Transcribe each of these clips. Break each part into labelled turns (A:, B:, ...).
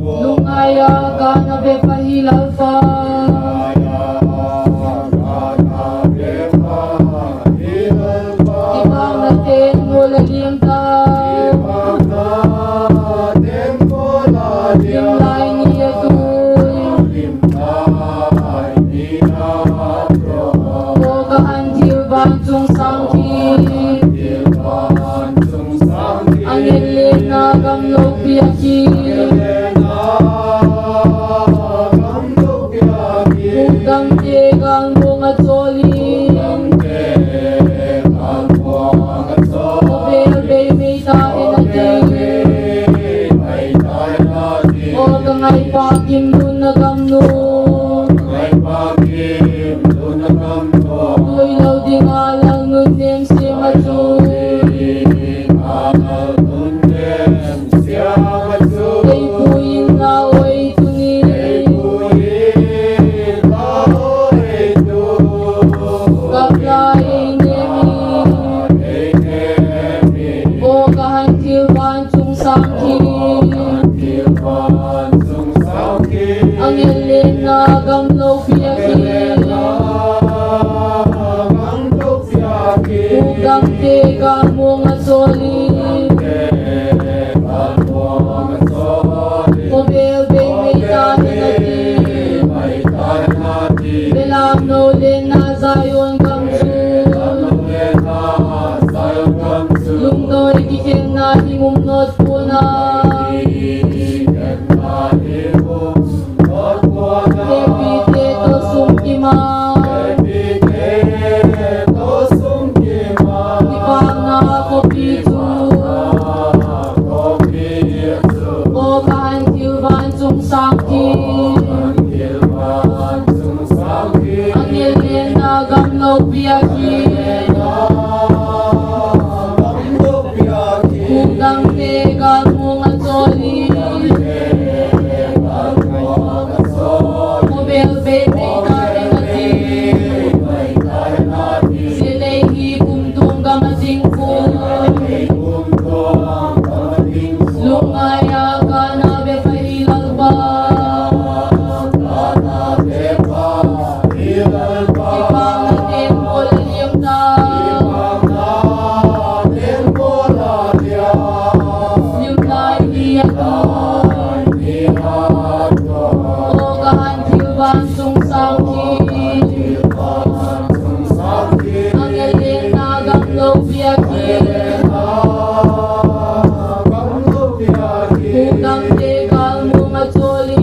A: Lungaya gana be pahilaw pa. Ibang natin mula limta. Limlay niya tuloy. Bogaan jilban chung sangki. Ang ilin na gamlog biyaki. Udang tegang bunga solin. Obey may tain natin. O kangay pakim dun na gamlog. Tuloy law di nga lang nunim si Matsuy. Kay puyin na oy tunin. Kaplaing nemi. O kahantilban chung sangkin. Ang ilin na gamlaw piyakin. Ugang tegang mga solin. Obey may tahin natin. Bilang nolin na zayon kamsun. Lungdoy kikin na himumnot po na. Epite to sumkima. Ipang na kopito. O kahantilban chung sangkin. Ang ilin na gamlaw piyakin. Udang tegang mga solin. Obey may tain natin. Sila'y hikumtung gamating po. Lungaya ka na be pahilaw ba. Ibang natin mula limta. Limlay niya doon. O kahantilban chung sangkin. Ang ilin na gamlaw piyakin. Udang tegang mga solin.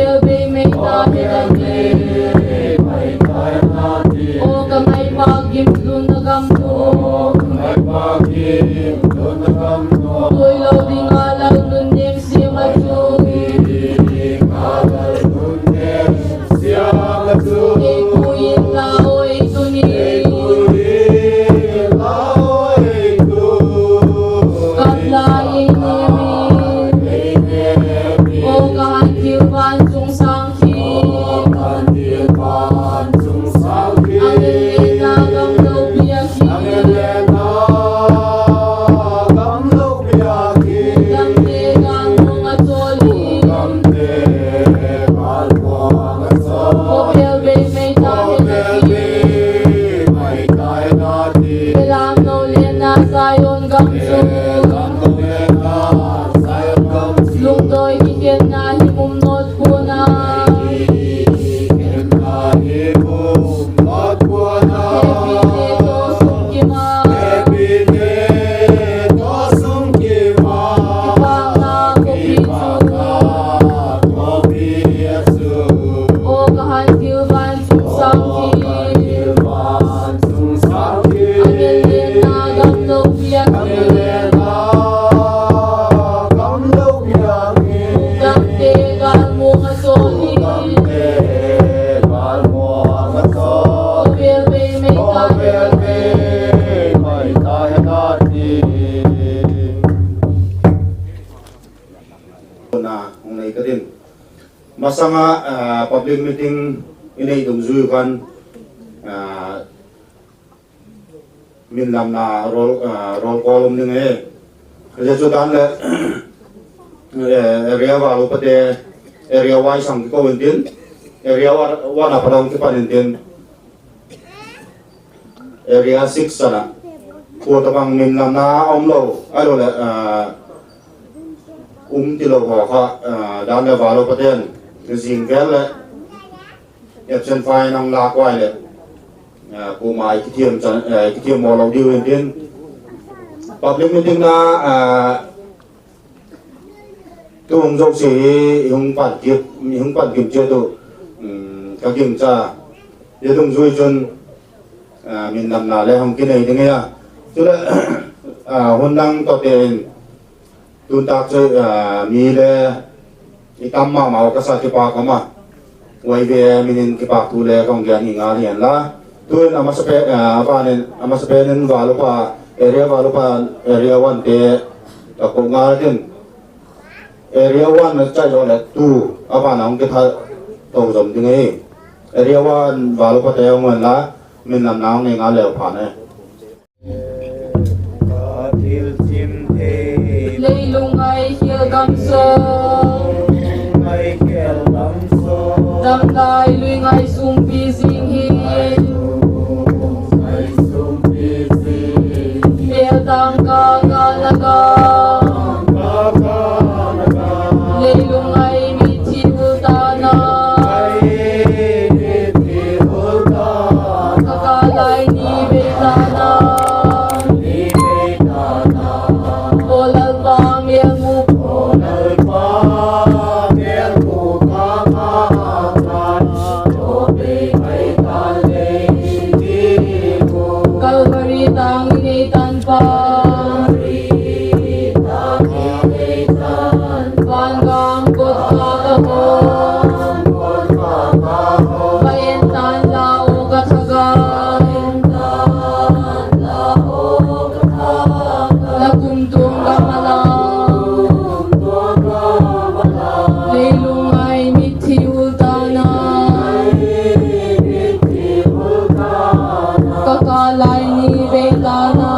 A: Obey may tahin natin. O kamay pagimlo na gamlo. Tuloy law di nga lang nunim si Matsuy. Kay puyin na oy tunin. Kaplaing nemi. O kahantilban chung sangkin. Ang ilin na gamlaw piyakin. Udang tegang mga solin. Obey may tahin natin. Bilang nolin na sayon gamsun. Lungdoy kikin na himumnot po na. Epite to sumkima. Ibang na kopito. O kahantilban chung sangkin. Ang ilin na gamlaw piyakin. Udang tegang mga solin. Obey may tahin natin.
B: Na kung naika din. Masa nga public meeting ini itong zuyo kan min lam na roll column ni nge je chu dan le area wa lu pate area wa sang ko wen tin area wa na padang ki panin tin area 6 sana ko tabang min lam na om lo ai lo le ti lo ho kha dan le wa lo paten jing gel le absent fine ang la kwai le cô mai cái thiêm mò lâu điều tiên public meeting na tôi không dâu sĩ không bản kiểm tra tôi các kiểm tra để đồng duy chân mình làm là lẽ không cái này thế nghe chứ là hôm đang tập tiền tuân tác chơi mi lẽ cái cam màu cái sao cái bạc mà quay về mình cái bạc tu lẽ không cái gì ngã liền là tuan amasapenin valo pa area 1 te ako nga din area 1 na chai jo le 2 apa na ong kita to jom ding ei area 1 valo pa te ong la min nam naong ni nga le pa ne
C: Katil chim the
A: Leilung ay hiel gamso
C: mai kel lam so
A: Damdai luing ay sumpi singhin Beldang kangalaga Leilung ay mithi utana Kakalay ni Betana Olal pa miel mo Calvary tang initan pa Panggang kot kakahon Bayentan lao katagay Lagumtung kamalang Leilung ay mithi ultana Kakalay ni Betana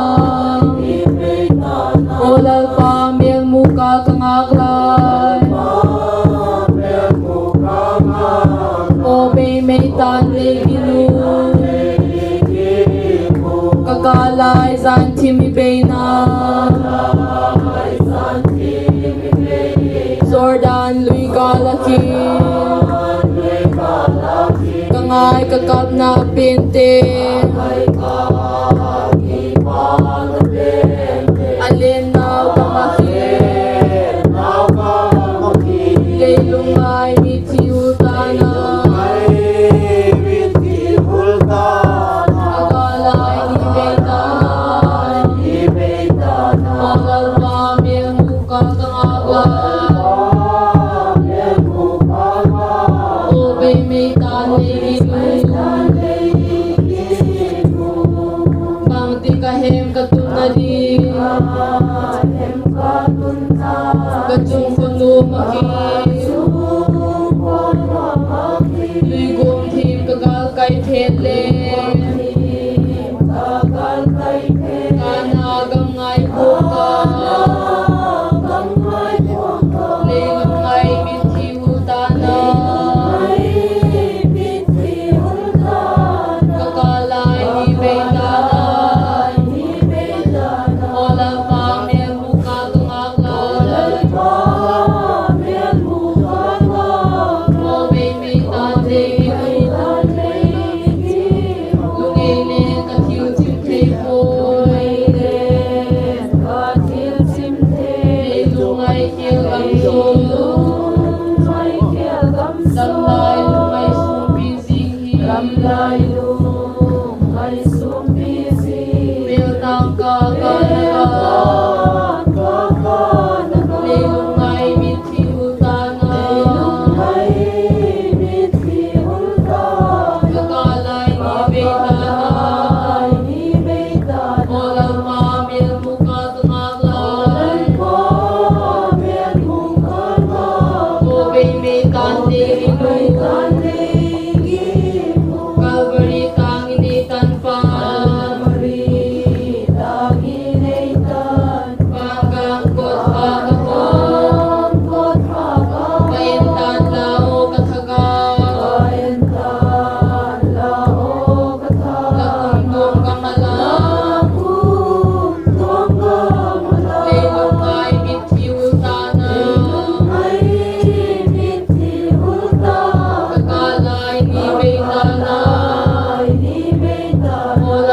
A: Olal pa miel muka kangaglay Obe may tanle gilu Kakalay zanti mi bena Jordan lui galaki Kangay kakap na pinte Alin na kamakit Leilung ay mithi utana Kakalay ni Betana Olal pa miel muka kangaglay Obe may tanle gilu Bang di kahem katunadi Kajung kuno maki Lui gom thim kagal kai phetle Kana gangai boka Leilung ay mithi utana Kakalay ni Betana Olal pa miel muka kangaglay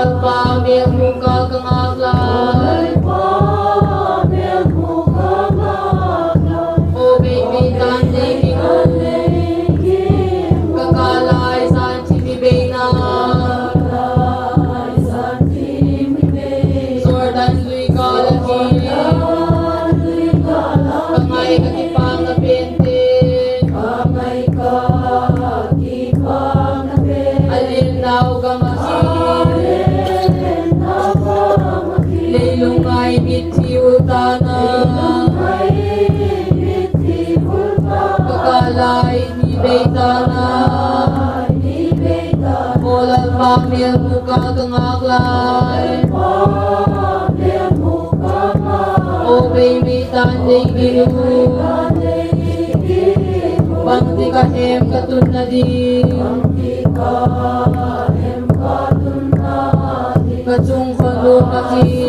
A: Walang pamil muka kang aglay O baby tanding kakalay san chimibay na Sordan luy kalaki Pangay katipang na pintin Alin daw gamasin Laylungay mitsi utana Kakalay ni Beitana Molal pamil muka kang aglay O baby tanding gilu Bangti kahem katun na din Kacung kalu maki